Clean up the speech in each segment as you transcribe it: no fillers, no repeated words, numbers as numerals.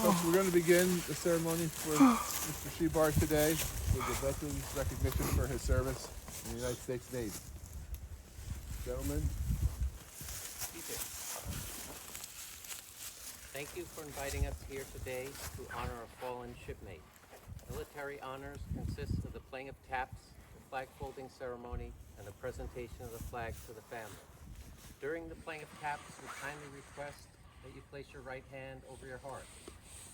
We're going to begin the ceremony for Mr. Shebar today with the Veterans Recognition for his service in the United States Navy. Gentlemen. Thank you for inviting us here today to honor a fallen shipmate. Military honors consist of the playing of taps, the flag folding ceremony, and the presentation of the flag to the family. During the playing of taps, we kindly request that you place your right hand over your heart.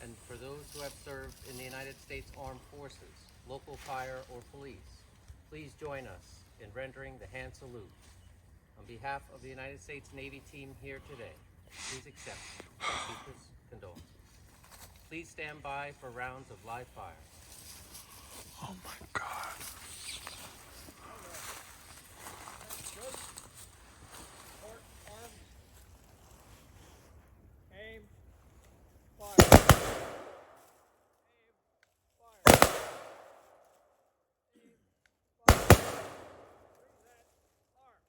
And for those who have served in the United States Armed Forces, local fire, or police, please join us in rendering the hand salute. On behalf of the United States Navy team here today, please accept our deepest condolences. Please stand by for rounds of live fire. Oh my God. Port arms. Aim. Fire. Aim. Fire. Aim. Fire. Reset. Arm.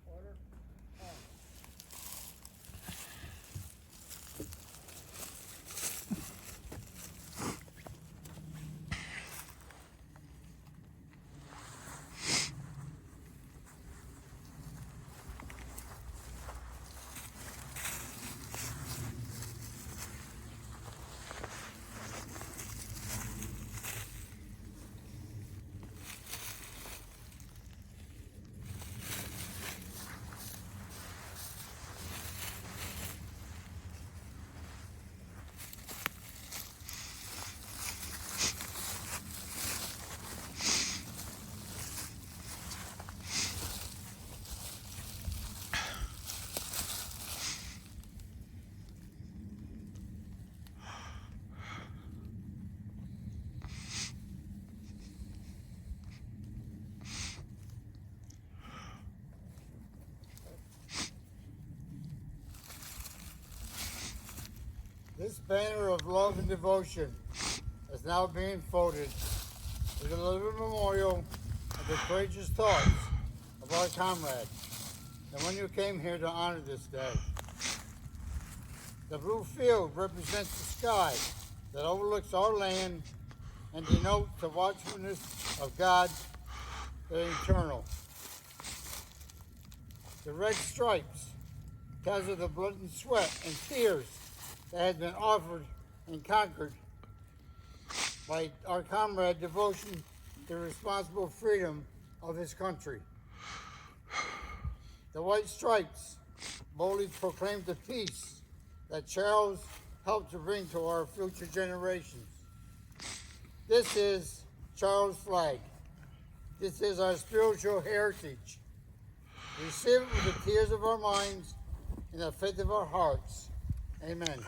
Order. On. This banner of love and devotion is now being folded as a living memorial of the courageous thoughts of our comrades and when you came here to honor this day. The blue field represents the sky that overlooks our land and denotes the watchfulness of God, the eternal. The red stripes tells of the blood and sweat and tears that had been offered and conquered by our comrade devotion to the responsible freedom of his country. The white stripes boldly proclaim the peace that Charles helped to bring to our future generations. This is Charles' flag. This is our spiritual heritage. Receive it with the tears of our minds and the faith of our hearts. Amen.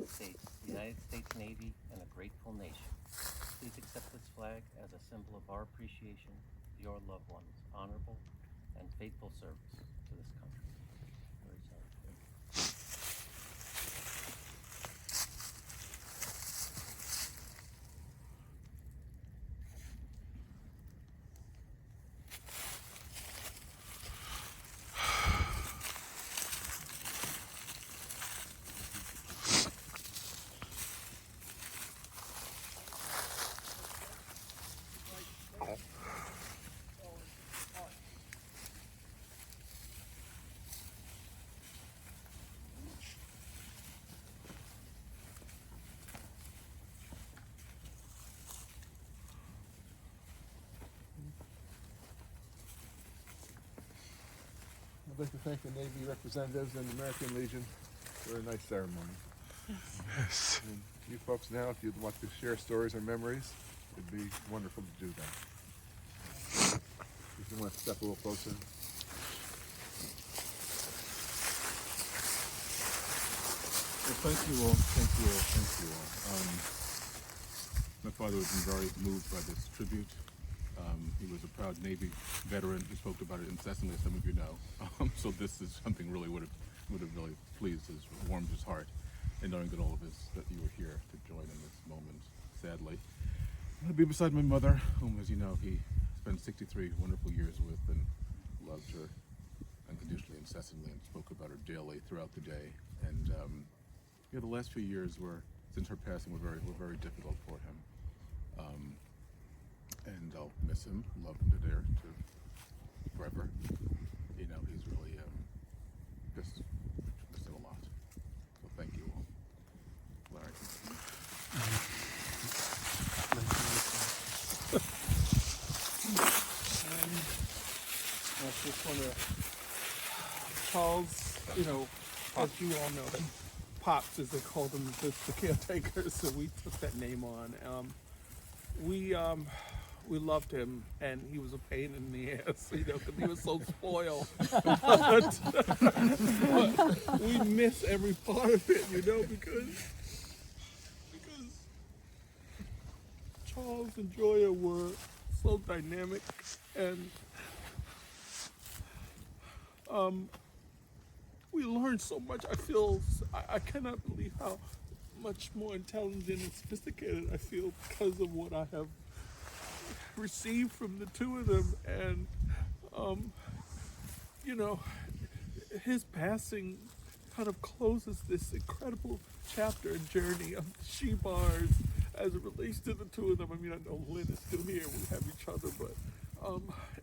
States, the United States Navy, and a grateful nation. Please accept this flag as a symbol of our appreciation of your loved ones' honorable and faithful service to this country. Very sorry. Thank you. I'd like to thank the Navy representatives and the American Legion for a nice ceremony. Yes. And you folks now, if you'd want to share stories or memories, it'd be wonderful to do that. If you want to step a little closer. Well, thank you all. Thank you all. Thank you all. My father has been very moved by this tribute. He was a proud Navy veteran. He spoke about it incessantly, as some of you know. So this is something really would have really pleased his, warmed his heart, and knowing that all of us that you were here to join in this moment. Sadly, I'll be beside my mother, whom, as you know, he spent 63 wonderful years with and loved her unconditionally, incessantly, and spoke about her daily throughout the day. And the last few years were, since her passing, were very difficult for him. And I'll miss him, love him to forever. You know, he's really just missed him a lot. So thank you all. Larry. I just want to, Charles, you know, as you all know, Pops, as they called him, the caretaker, so we took that name on. We loved him, and he was a pain in the ass, you know, because he was so spoiled. But we miss every part of it, you know, because Charles and Joya were so dynamic, and we learned so much. I cannot believe how much more intelligent and sophisticated I feel because of what I have received from the two of them. And you know, his passing kind of closes this incredible chapter and journey of the Shebars as it relates to the two of them. I mean, I know Lenn is still here, we have each other, but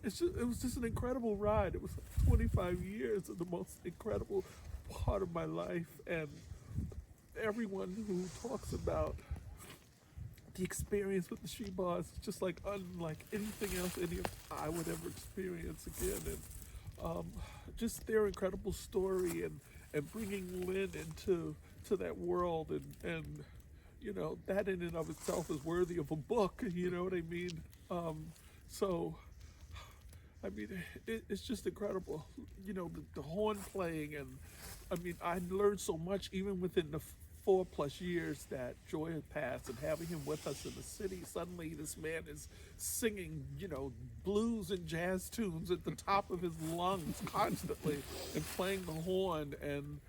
it was just an incredible ride. It was like 25 years of the most incredible part of my life, and everyone who talks about the experience with the Shebars is just like unlike anything else I would ever experience again. And just their incredible story and bringing Lenn into that world, and you know, that in and of itself is worthy of a book, you know what I mean? So I mean, it's just incredible, you know, the horn playing, and I mean, I learned so much even within the 4+ years that Joy had passed, and having him with us in the city. Suddenly this man is singing, you know, blues and jazz tunes at the top of his lungs constantly, and playing the horn, and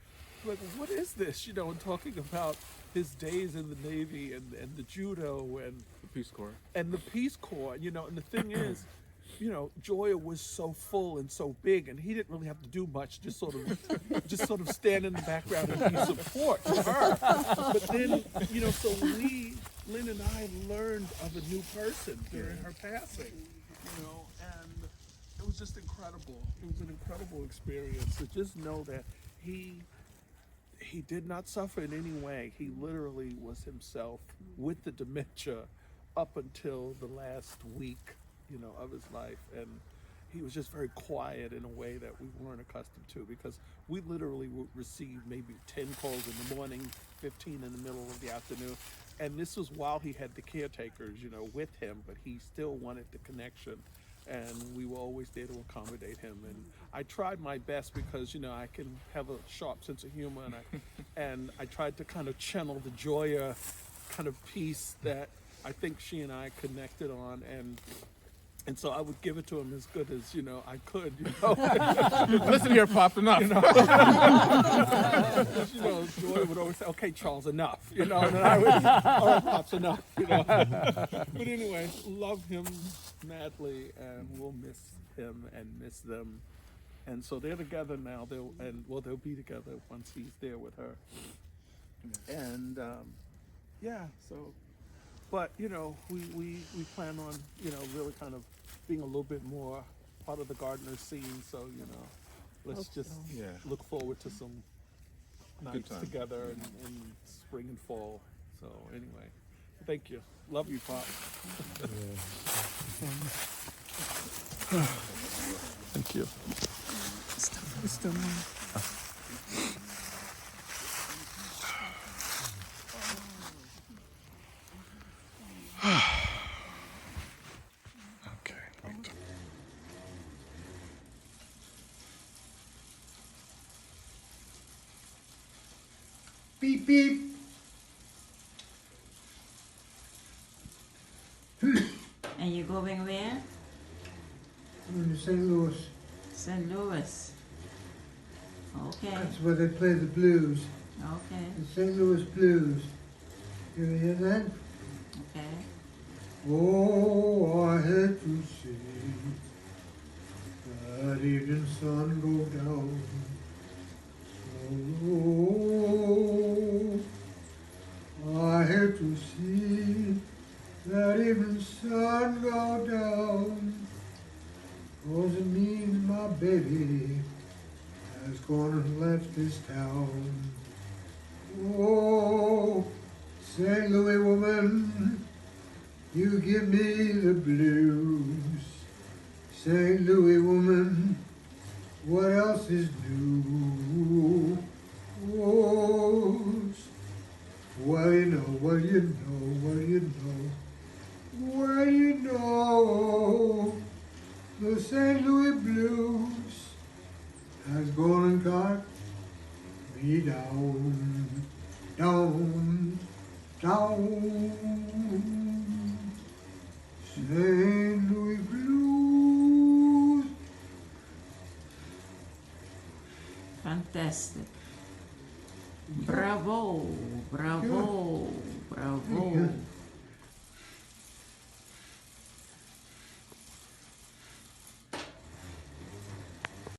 like, what is this, you know, and talking about his days in the Navy and the judo and The Peace Corps. and the Peace Corps, you know. And the thing is, you know, Joya was so full and so big, and he didn't really have to do much, just sort of stand in the background and be support for her. But then, you know, so Lenn and I learned of a new person during her passing, you know, and it was just incredible. It was an incredible experience to just know that he did not suffer in any way. He literally was himself with the dementia up until the last week, you know, of his life. And he was just very quiet in a way that we weren't accustomed to, because we literally would receive maybe 10 calls in the morning, 15 in the middle of the afternoon. And this was while he had the caretakers, you know, with him, but he still wanted the connection. and we were always there to accommodate him. And I tried my best because, you know, I can have a sharp sense of humor, and I tried to kind of channel the joyous kind of piece that I think she and I connected on, and so I would give it to him as good as, you know, I could, you know. Listen here, Pop, enough. You know, Joy would always say, "Okay, Charles, enough," you know, and then I would, "All right, Pops, enough," you know. But anyway, love him madly, and we'll miss him and miss them. And so they're together now. They'll be together once he's there with her. And yeah, so. But, you know, we plan on, you know, really kind of being a little bit more part of the Gardner scene. So, you know, let's just look forward to some nights together in spring and fall. So anyway, thank you. Love you, Pop. Thank you. Okay. Beep, beep. And you're going where? I'm in St. Louis. St. Louis. Okay, That's where they play the blues. okay, The St. Louis Blues. You ever hear that? okay. Oh, I hate to see that evening sun go down. Oh, I hate to see that evening sun go down. 'Cause it means my baby has gone and left this town. Oh, St. Louis woman, you give me the blues. St. Louis woman, what else is new? Oh, well you know, well you know, well you know, well you know, the St. Louis blues has gone and got me down, down, down. St. Louis blues. Fantastic. Bravo, bravo, bravo. Thank you.